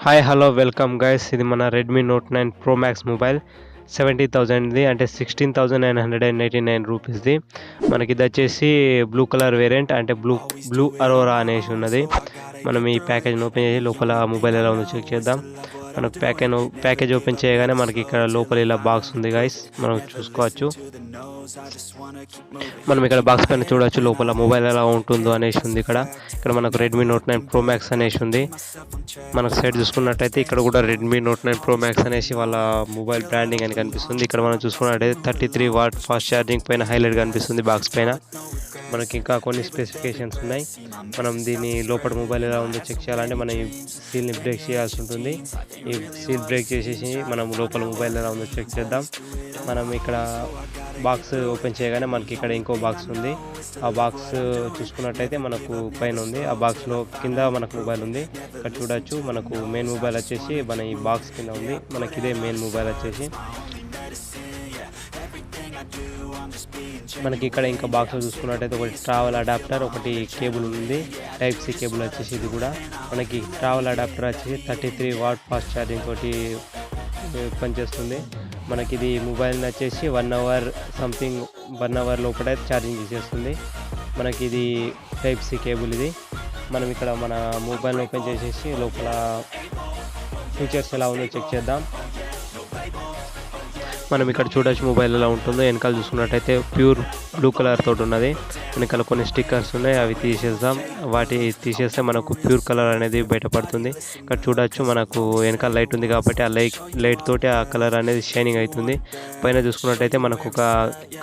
Hi hello welcome guys. ఇది మన Redmi Note 9 Pro Max mobile 70,000ది, అంటే 16,999 రూపీస్ది. మనకి ఇది వచ్చేసి బ్లూ కలర్ వేరియంట్, అంటే బ్లూ అరోరా అనేసి ఉన్నది. మనం ఈ ప్యాకేజ్ ఓపెన్ చేసి లోపల మొబైల్ ఎలా ఉందో చెక్ చేద్దాం. మనకు ప్యాకేజ్ ఓపెన్ చేయగానే మనకి ఇక్కడ లోపల ఇలా బాక్స్ ఉంది గైస్, మనం చూసుకోవచ్చు. మనం ఇక్కడ బాక్స్ పైన చూడవచ్చు లోపల మొబైల్ ఎలా ఉంటుందో అనేసి ఉంది. ఇక్కడ మనకు రెడ్మీ నోట్ 9 ప్రో మ్యాక్స్ అనేసి ఉంది. మనకు సైడ్ చూసుకున్నట్టయితే ఇక్కడ కూడా రెడ్మీ నోట్ 9 ప్రో మ్యాక్స్ అనేసి వాళ్ళ మొబైల్ బ్రాండింగ్ అని కనిపిస్తుంది. ఇక్కడ మనం చూసుకున్నట్టయితే 33 వాట్ ఫాస్ట్ ఛార్జింగ్ పైన హైలైట్ కనిపిస్తుంది బాక్స్ పైన. మనకి ఇంకా కొన్ని స్పెసిఫికేషన్స్ ఉన్నాయి. మనం దీని లోపల మొబైల్ ఎలా ఉందో చెక్ చేయాలంటే మనం ఈ సీల్ని బ్రేక్ చేయాల్సి ఉంటుంది. ఈ సీల్ బ్రేక్ చేసేసి మనం లోపల మొబైల్ ఎలా ఉందో చెక్ చేద్దాం. మనం ఇక్కడ బాక్స్ ఓపెన్ చేయగానే మనకి ఇక్కడ ఇంకో బాక్స్ ఉంది. ఆ బాక్స్ చూసుకున్నట్టయితే మనకు పైన ఉంది. ఆ బాక్స్లో కింద మనకు మొబైల్ ఉంది. ఇక్కడ చూడొచ్చు మనకు మెయిన్ మొబైల్ వచ్చేసి మన ఈ బాక్స్ కింద ఉంది. మనకి ఇదే మెయిన్ మొబైల్ వచ్చేసి. మనకి ఇక్కడ ఇంకా బాక్స్లో చూసుకున్నట్టయితే ఒకటి ట్రావెల్ అడాప్టర్, ఒకటి కేబుల్ ఉంది, టైప్ సి కేబుల్ వచ్చేసి. ఇది కూడా మనకి ట్రావెల్ అడాప్టర్ వచ్చేసి 33 వాట్ ఫాస్ట్ ఛార్జింగ్ తోటి పనిచేస్తుంది. మనకి ఇది మొబైల్ వచ్చేసి 1 అవర్ లోపల ఛార్జింగ్ చేసేస్తుంది. మనకి ఇది టైప్ సి కేబుల్ ఇది. మనం ఇక్కడ మన మొబైల్ ఓపెన్ చేసేసి లోపల ఫీచర్స్ ఎలా ఉందో చెక్ చేద్దాం. మనం ఇక్కడ చూడొచ్చు మొబైల్ ఎలా ఉంటుందో. వెనకాల చూసుకున్నట్టయితే ప్యూర్ బ్లూ కలర్ తోటి ఉన్నది. వెనకాల కొన్ని స్టిక్కర్స్ ఉన్నాయి, అవి తీసేద్దాం. వాటి తీసేస్తే మనకు ప్యూర్ కలర్ అనేది బయటపడుతుంది. ఇక్కడ చూడొచ్చు మనకు వెనకాల లైట్ ఉంది కాబట్టి ఆ లైట్ తోటి ఆ కలర్ అనేది షైనింగ్ అవుతుంది. పైన చూసుకున్నట్టయితే మనకు ఒక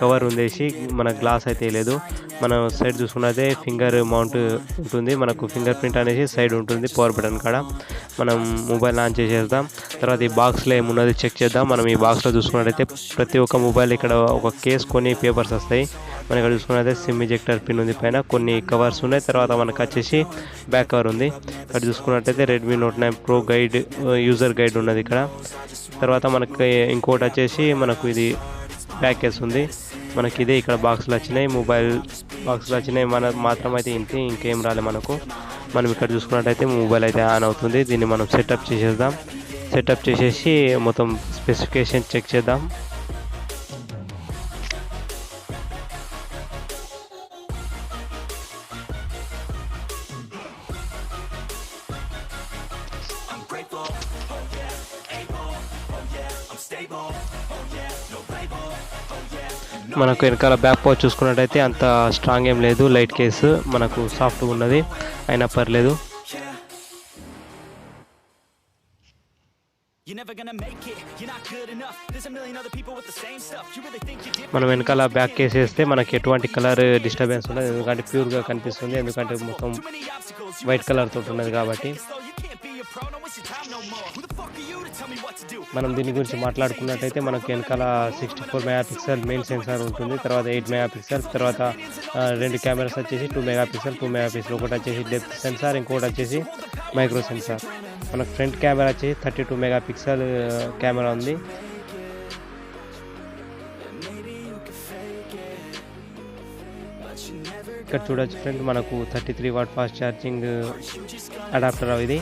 కవర్ ఉందేసి మన గ్లాస్ అయితే లేదు. మనం సైడ్ చూసుకున్నట్టే ఫింగర్ మౌంట్ ఉంటుంది. మనకు ఫింగర్ ప్రింట్ అనేది సైడ్ ఉంటుంది పవర్ బటన్ కాడ. మనం మొబైల్ ఆన్ చేసేద్దాం. తర్వాత ఈ బాక్స్లో ఏమున్నది చెక్ చేద్దాం. మనం ఈ బాక్స్లో చూసుకున్నట్టయితే ప్రతి ఒక్క మొబైల్ ఇక్కడ ఒక కేస్, కొన్ని పేపర్స్ వస్తాయి. మనం ఇక్కడ చూసుకున్నట్లయితే సిమ్ ఎజెక్టర్ పిన్ ఉంది, పైన కొన్ని కవర్స్ ఉన్నాయి. తర్వాత మనకు వచ్చేసి బ్యాక్ కవర్ ఉంది. ఇక్కడ చూసుకున్నట్టయితే Redmi Note 9 pro guide, user guide ఉన్నది ఇక్కడ. తర్వాత మనకి ఇంకోటి వచ్చేసి మనకు ఇది బ్యాక్ కేస్ ఉంది. మనకి ఇదే ఇక్కడ బాక్స్లో వచ్చినాయి, మొబైల్ బాక్స్లో వచ్చినాయి. మన మాత్రం అయితే ఇంకేం రాలే మనకు. మనం ఇక్కడ చూసుకున్నట్టయితే మొబైల్ అయితే ఆన్ అవుతుంది. దీన్ని మనం సెటప్ చేసేద్దాం. సెటప్ చేసేసి మొత్తం స్పెసిఫికేషన్ చెక్ చేద్దాం. మనకు వెనకాల బ్యాక్ పౌచ్ చూసుకున్నట్టయితే అంత స్ట్రాంగ్ ఏం లేదు, లైట్ కేసు, మనకు సాఫ్ట్గా ఉన్నది, అయినా పర్లేదు. మనం వెనకాల బ్యాక్ కేసు వేస్తే మనకి ఎటువంటి కలర్ డిస్టర్బెన్స్ ఉండదు, ఎందుకంటే ప్యూర్గా కనిపిస్తుంది. ఎందుకంటే మొత్తం వైట్ కలర్ తోటి ఉన్నది కాబట్టి. మనం దీని గురించి మాట్లాడుకున్నట్టయితే మనకు వెనకాల 64 మెగాపిక్సెల్ మెయిన్ సెన్సార్ ఉంటుంది. తర్వాత 8 మెగాపిక్సెల్, తర్వాత 2 కెమెరాస్ వచ్చేసి 2 మెగాపిక్సెల్. ఒకటి వచ్చేసి డెప్త్ సెన్సార్, ఇంకోటి వచ్చేసి మైక్రో సెన్సార్. మనకు ఫ్రంట్ కెమెరా వచ్చేసి 32 మెగాపిక్సెల్ కెమెరా ఉంది. ఇక్కడ చూడొచ్చు ఫ్రెండ్, మనకు 33 వాట్ ఫాస్ట్ ఛార్జింగ్ అడాప్టర్ ఇది.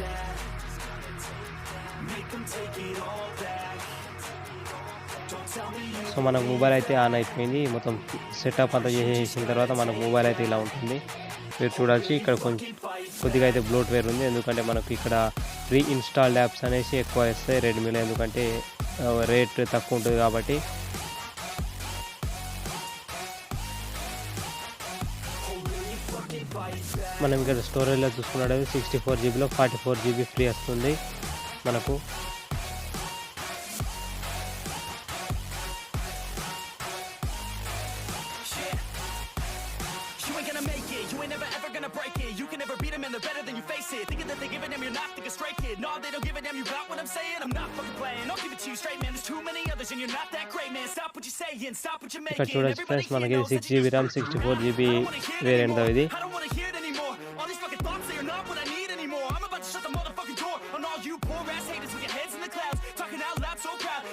సో మనకు మొబైల్ అయితే ఆన్ అయిపోయింది. మొత్తం సెటప్ అంతా చేసేసిన తర్వాత మనకు మొబైల్ అయితే ఇలా ఉంటుంది. మీరు చూడవచ్చు ఇక్కడ కొద్దిగా అయితే బ్లోట్వేర్ ఉంది, ఎందుకంటే మనకు ఇక్కడ ప్రీ ఇన్స్టాల్డ్ యాప్స్ అనేసి ఎక్కువ వస్తాయి రెడ్మీలో, ఎందుకంటే రేట్ తక్కువ ఉంటుంది కాబట్టి. మనం ఇక్కడ స్టోరేజ్లో చూసుకున్నట్టయితే 64 జీబీలో 44 జీబీ ఫ్రీ వస్తుంది మనకు. ఇక్కడ చూడొచ్చు ఫ్రెండ్స్, మనకి 6 జీబీ ర్యామ్ 64 జీబీ వేరియంట్ ఇది.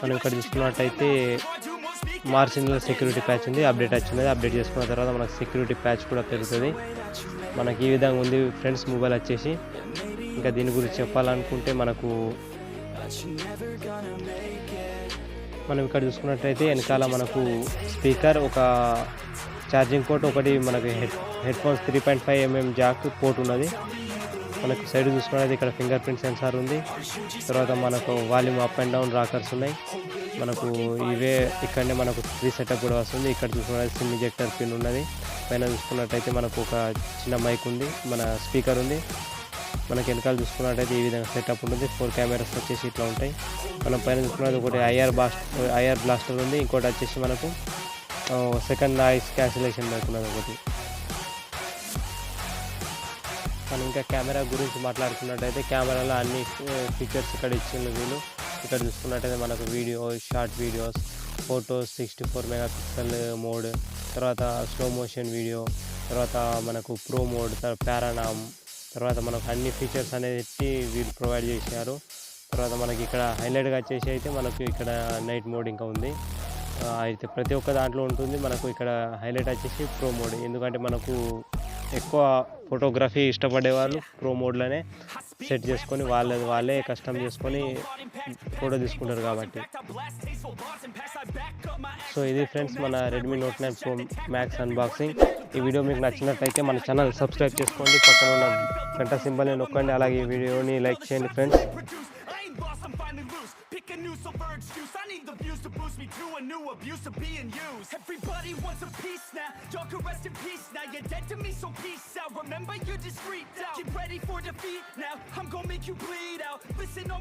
మనం ఇక్కడ చూసుకున్నట్టయితే మార్చ్ నెలలో సెక్యూరిటీ ప్యాచ్ ఉంది, అప్డేట్ వచ్చింది. అప్డేట్ చేసుకున్న తర్వాత మనకు సెక్యూరిటీ ప్యాచ్ కూడా పెరుగుతుంది. మనకి ఈ విధంగా ఉంది ఫ్రెండ్స్ మొబైల్ వచ్చేసి. ఇంకా దీని గురించి చెప్పాలనుకుంటే మనం ఇక్కడ చూసుకున్నట్టయితే వెనకాల మనకు స్పీకర్, ఒక ఛార్జింగ్ పోర్ట్, ఒకటి మనకి head phones 3.5mm Jack port ఉన్నది. మనకు సైడ్ చూసుకున్నది ఇక్కడ ఫింగర్ ప్రింట్ సెన్సార్ ఉంది. తర్వాత మనకు volume up and down rockers ఉన్నాయి. మనకు ఇవే ఇక్కడనే మనకు 3 సెటప్ కూడా వస్తుంది. ఇక్కడ చూసుకున్నది సిమ్ ఇంజెక్టర్ పిన్ ఉన్నది. పైన చూసుకున్నట్టయితే మనకు ఒక చిన్న మైక్ ఉంది, మన స్పీకర్ ఉంది. మనకి వెనకాల చూసుకున్నట్టయితే ఈ విధంగా సెటప్ ఉంటుంది. 4 కెమెరాస్ వచ్చేసి ఇట్లా ఉంటాయి. మనం పైన చూసుకున్నది ఒకటి ఐఆర్ బ్లాస్టర్ ఉంది. ఇంకోటి వచ్చేసి మనకు సెకండ్ నాయిస్ క్యాన్సిలేషన్ ఉన్నది ఒకటి. మనం ఇంకా కెమెరా గురించి మాట్లాడుకున్నట్టయితే కెమెరాలో అన్ని ఫీచర్స్ ఇక్కడ ఇచ్చిన వీళ్ళు. ఇక్కడ చూసుకున్నట్టయితే మనకు short videos, photos 64 megapixel mode, తర్వాత స్లో మోషన్ వీడియో, తర్వాత మనకు ప్రో మోడ్, పారానామ్, తర్వాత మనకు అన్ని ఫీచర్స్ అనేది వీళ్ళు ప్రొవైడ్ చేశారు. తర్వాత మనకి ఇక్కడ హైలైట్గా వచ్చేసి అయితే మనకు ఇక్కడ నైట్ మోడ్ ఇంకా ఉంది. అయితే ప్రతి ఒక్క దాంట్లో ఉంటుంది. మనకు ఇక్కడ హైలైట్ వచ్చేసి ప్రో మోడ్, ఎందుకంటే మనకు ఎక్కువ ఫోటోగ్రఫీ ఇష్టపడే వాళ్ళు ప్రో మోడ్లోనే సెట్ చేసుకొని వాళ్ళే కస్టమ్ చేసుకొని ఫోటో తీసుకుంటారు కాబట్టి. సో ఇది ఫ్రెండ్స్ మన Redmi Note 9 Pro Max unboxing. ఈ వీడియో మీకు నచ్చినట్టయితే మన ఛానల్ సబ్స్క్రైబ్ చేసుకోండి, పక్కన ఉన్న గంట సింబల్ని నొక్కండి, అలాగే ఈ వీడియోని లైక్ చేయండి friends. Pick a new silver excuse. I need the views to boost me to a new abuse of being used. Everybody wants a piece now. Y'all can rest in peace now. You're dead to me, so peace out. Remember, you're discreet out. Get ready for defeat now. I'm gonna make you bleed out. Listen on.